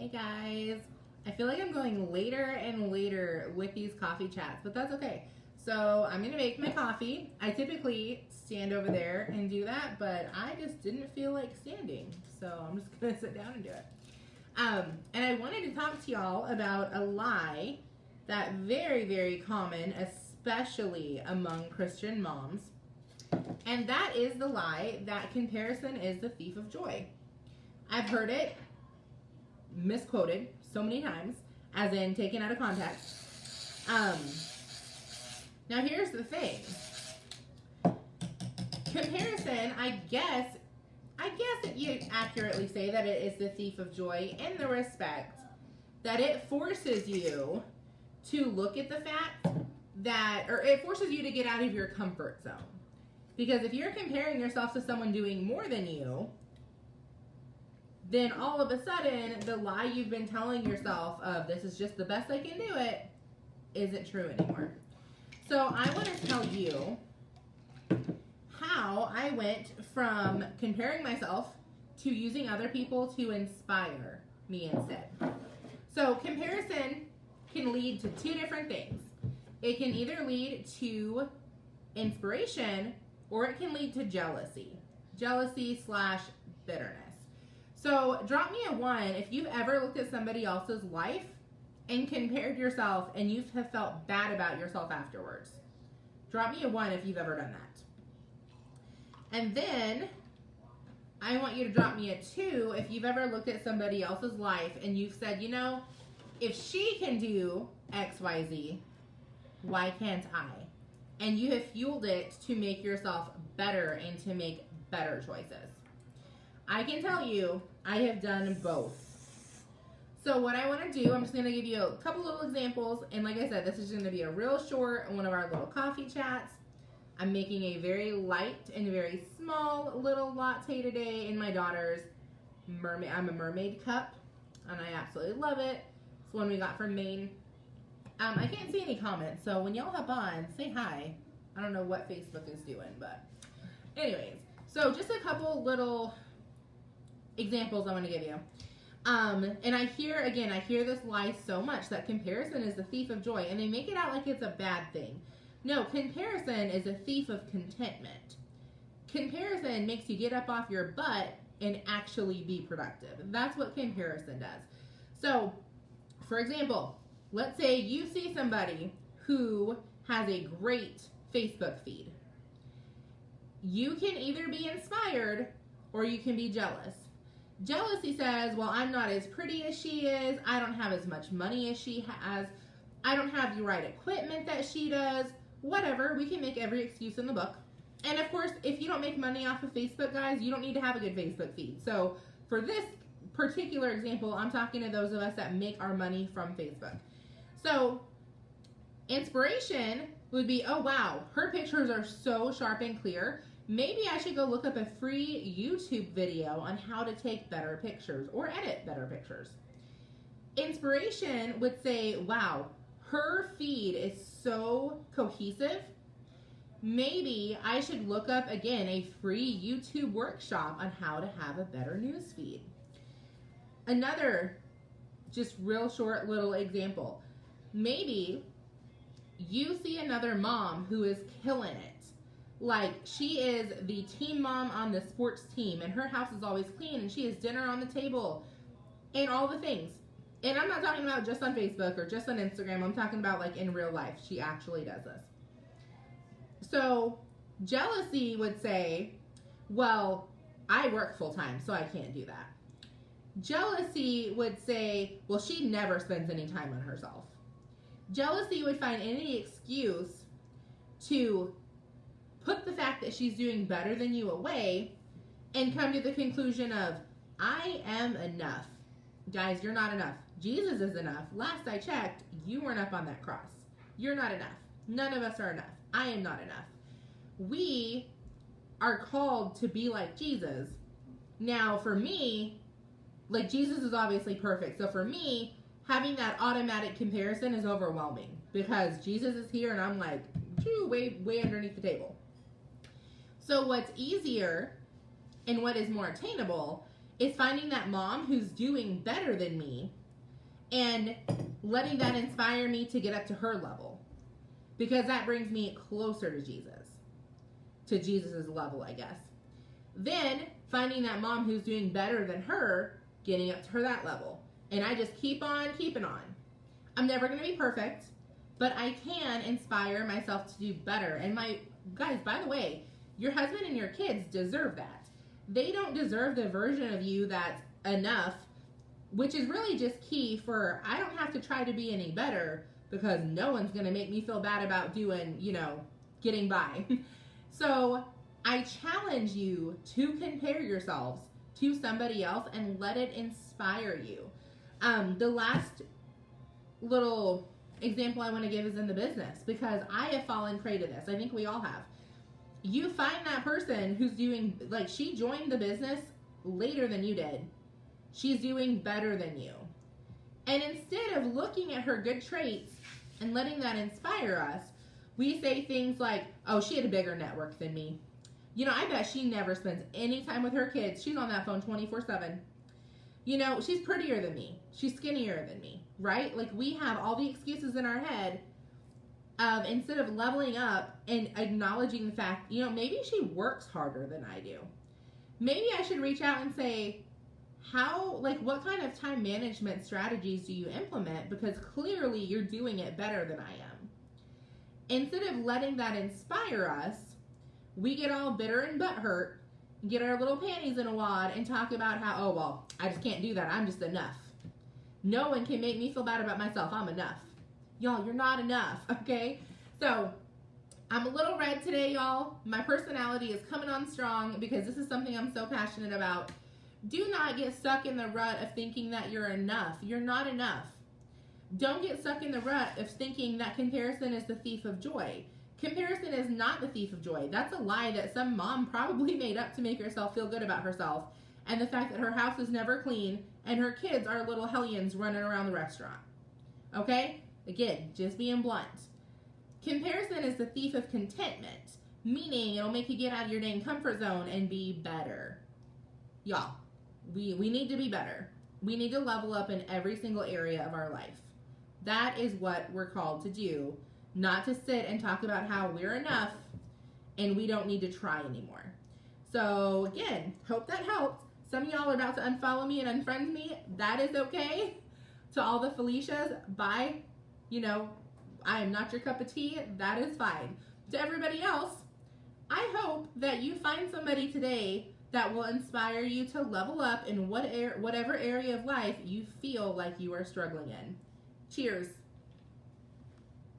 Hey guys, I feel like I'm going later and later with these coffee chats, but that's okay. So I'm gonna make my coffee. I typically stand over there and do that, but I just didn't feel like standing, so I'm just gonna sit down and do it. And I wanted to talk to y'all about a lie that very common, especially among Christian moms, and that is the lie that comparison is the thief of joy. I've heard it misquoted so many times, as in taken out of context. Now here's the thing. Comparison, I guess that you accurately say that it is the thief of joy in the respect that it forces you to look at the fact that, or it forces you to get out of your comfort zone. Because if you're comparing yourself to someone doing more than you, then all of a sudden, the lie you've been telling yourself of this is just the best I can do it isn't true anymore. So I want to tell you how I went from comparing myself to using other people to inspire me instead. So comparison can lead to two different things. It can either lead to inspiration or it can lead to jealousy. Jealousy/bitterness. So drop me a 1 if you've ever looked at somebody else's life and compared yourself and you have felt bad about yourself afterwards. Drop me a 1 if you've ever done that. And then I want you to drop me a 2 if you've ever looked at somebody else's life and you've said, you know, if she can do XYZ, why can't I? And you have fueled it to make yourself better and to make better choices. I can tell you, I have done both. So what I want to do, I'm just going to give you a couple little examples. And like I said, this is going to be a real short, one of our little coffee chats. I'm making a very light and very small little latte today in my daughter's mermaid. I'm a mermaid cup, and I absolutely love it. It's one we got from Maine. I can't see any comments, so when y'all hop on, say hi. I don't know what Facebook is doing, but anyways. So just a couple little examples I want to give you. And I hear this lie so much that comparison is the thief of joy, and they make it out like it's a bad thing. No, comparison is a thief of contentment. Comparison makes you get up off your butt and actually be productive. That's what comparison does. So, for example, let's say you see somebody who has a great Facebook feed. You can either be inspired or you can be jealous. Jealousy says, well, I'm not as pretty as she is. I don't have as much money as she has. I don't have the right equipment that she does. Whatever. We can make every excuse in the book. And of course, if you don't make money off of Facebook, guys, you don't need to have a good Facebook feed. So for this particular example, I'm talking to those of us that make our money from Facebook. So inspiration would be, oh, wow, her pictures are so sharp and clear. Maybe I should go look up a free YouTube video on how to take better pictures or edit better pictures. Inspiration would say, wow, her feed is so cohesive. Maybe I should look up, again, a free YouTube workshop on how to have a better news feed. Another just real short little example. Maybe you see another mom who is killing it. Like, she is the team mom on the sports team, and her house is always clean, and she has dinner on the table, and all the things. And I'm not talking about just on Facebook or just on Instagram. I'm talking about, like, in real life. She actually does this. So, jealousy would say, well, I work full-time, so I can't do that. Jealousy would say, well, she never spends any time on herself. Jealousy would find any excuse to put the fact that she's doing better than you away and come to the conclusion of, I am enough. Guys, you're not enough. Jesus is enough. Last I checked, you weren't up on that cross. You're not enough. None of us are enough. I am not enough. We are called to be like Jesus. Now, for me, like, Jesus is obviously perfect. So for me, having that automatic comparison is overwhelming because Jesus is here and I'm like, way underneath the table. So what's easier and what is more attainable is finding that mom who's doing better than me and letting that inspire me to get up to her level. Because that brings me closer to Jesus. To Jesus's level, I guess. Then finding that mom who's doing better than her, getting up to her that level. And I just keep on keeping on. I'm never going to be perfect, but I can inspire myself to do better. And my guys, by the way, your husband and your kids deserve that. They don't deserve the version of you that's enough, which is really just key for I don't have to try to be any better because no one's going to make me feel bad about doing, getting by. So I challenge you to compare yourselves to somebody else and let it inspire you. The last little example I want to give is in the business, because I have fallen prey to this. I think we all have. You find that person who's doing, like, she joined the business later than you did. She's doing better than you. And instead of looking at her good traits and letting that inspire us, we say things like, oh, she had a bigger network than me. I bet she never spends any time with her kids. She's on that phone 24/7. She's prettier than me. She's skinnier than me, right? Like, we have all the excuses in our head of, instead of leveling up and acknowledging the fact, maybe she works harder than I do. Maybe I should reach out and say, what kind of time management strategies do you implement? Because clearly you're doing it better than I am. Instead of letting that inspire us, we get all bitter and butthurt, get our little panties in a wad, and talk about how, oh, well, I just can't do that. I'm just enough. No one can make me feel bad about myself. I'm enough. Y'all, you're not enough, okay? So, I'm a little red today, y'all. My personality is coming on strong because this is something I'm so passionate about. Do not get stuck in the rut of thinking that you're enough. You're not enough. Don't get stuck in the rut of thinking that comparison is the thief of joy. Comparison is not the thief of joy. That's a lie that some mom probably made up to make herself feel good about herself, and the fact that her house is never clean and her kids are little hellions running around the restaurant. Okay? Again, just being blunt. Comparison is the thief of contentment, meaning it'll make you get out of your dang comfort zone and be better. Y'all, we need to be better. We need to level up in every single area of our life. That is what we're called to do, not to sit and talk about how we're enough and we don't need to try anymore. So again, hope that helped. Some of y'all are about to unfollow me and unfriend me. That is okay. To all the Felicias, bye. I am not your cup of tea. That is fine. To everybody else, I hope that you find somebody today that will inspire you to level up in whatever area of life you feel like you are struggling in. Cheers.